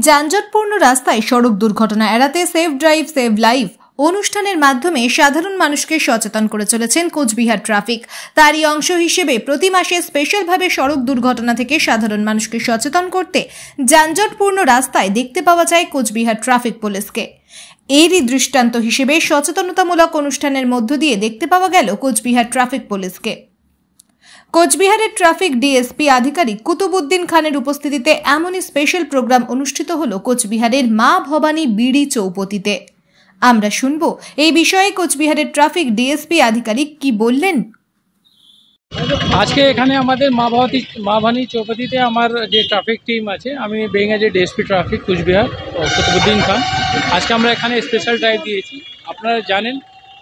যানজটপূর্ণ রাস্তায় সড়ক দুর্ঘটনা এড়াতে সেভ ড্রাইভ সেভ লাইফ অনুষ্ঠানের মাধ্যমে সাধারণ মানুষকে সচেতন করে চলেছেন কোচবিহার ট্রাফিক। তারই অংশ হিসেবে প্রতি মাসে স্পেশালভাবে সড়ক দুর্ঘটনা থেকে সাধারণ মানুষকে সচেতন করতে যানজটপূর্ণ রাস্তায় দেখতে পাওয়া যায় কোচবিহার ট্রাফিক পুলিশকে। এরই দৃষ্টান্ত হিসেবে সচেতনতামূলক অনুষ্ঠানের মধ্য দিয়ে দেখতে পাওয়া গেল কোচবিহার ট্রাফিক পুলিশকে। কোচবিহারের ট্রাফিক ডিএসপি আধিকারিক কুতুবউদ্দিন খানের উপস্থিতিতে এমনই স্পেশাল প্রোগ্রাম অনুষ্ঠিত হলো কোচবিহারের মা ভবানী বিড়ি চৌপতিতে। আমরা শুনবো এই বিষয়ে কোচবিহারের ট্রাফিক ডিএসপি আধিকারিক কি বললেন। আজকে এখানে আমাদের মা ভবানী চৌপতিতে আমার যে ট্রাফিক টিম আছে, আমি being as a DSP traffic Cooch Behar Kutubuddin Khan. আজকে আমরা এখানে স্পেশাল ড্রাইভ দিয়েছি। আপনারা জানেন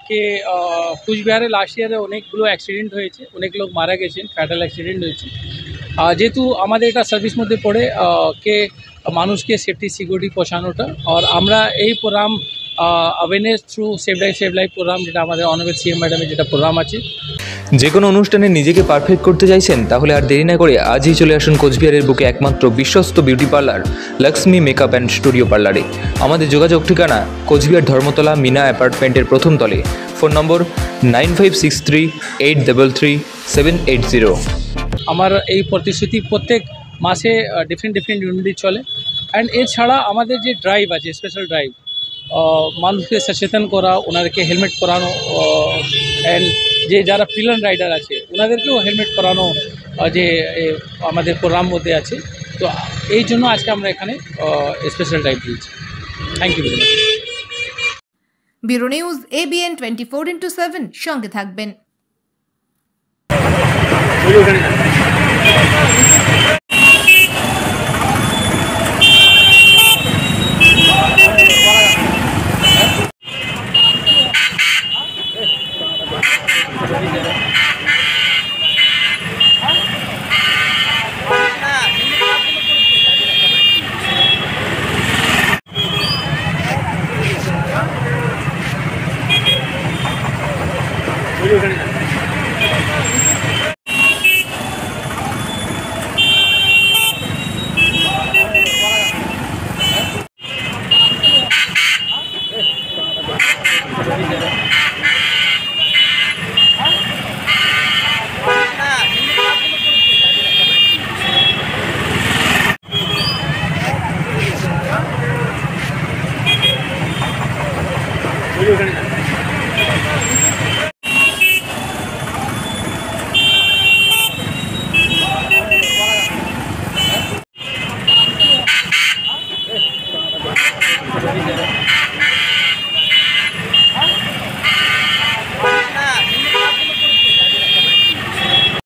যে কোচবিহারে লাস্ট ইয়ারে অনেকগুলো অ্যাক্সিডেন্ট হয়েছে, অনেক লোক মারা গেছেন, ফ্যাটাল অ্যাক্সিডেন্ট হয়েছে। যেহেতু আমাদের এটা সার্ভিস মধ্যে পড়ে কে মানুষকে সেফটি সিকিউরিটি পৌঁছানোটা, আর আমরা এই program awareness through save drive save life program, যেটা আমাদের অনারেবল সিএম ম্যাডামের যেটা প্রোগ্রাম আছে। যে কোনো অনুষ্ঠানে নিজেকে পারফেক্ট করতে চাইছেন, তাহলে আর দেরি না করে আজই চলে আসুন কোচবিহারের বুকে একমাত্র বিশ্বস্ত beauty parlour Lakshmi makeup and studio পার্লারে। আমাদের যোগাযোগ ঠিকানা কোচবিহার ধর্মতলা মিনা অ্যাপার্টমেন্টের প্রথম তলে। ফোন নম্বর 9563833780। আমার এই প্রতিশ্রুতি প্রত্যেক মাসে ডিফারেন্ট ইউনিট চলে। অ্যান্ড এছাড়া আমাদের যে ড্রাইভ আছে, স্পেশাল ড্রাইভ, মানুষকে সচেতন করা, ওনাদেরকে হেলমেট পরানো, অ্যান্ড যে যারা পিলন রাইডার আছে ওনাদেরকেও হেলমেট পরানো যে আমাদের প্রোগ্রাম মধ্যে আছে। তো এই জন্য আজকে আমরা এখানে স্পেশাল ড্রাইভ দিয়েছি। Thank you very much. Bureau news ABN 24x7 সঙ্গে থাকবেন। Gracias.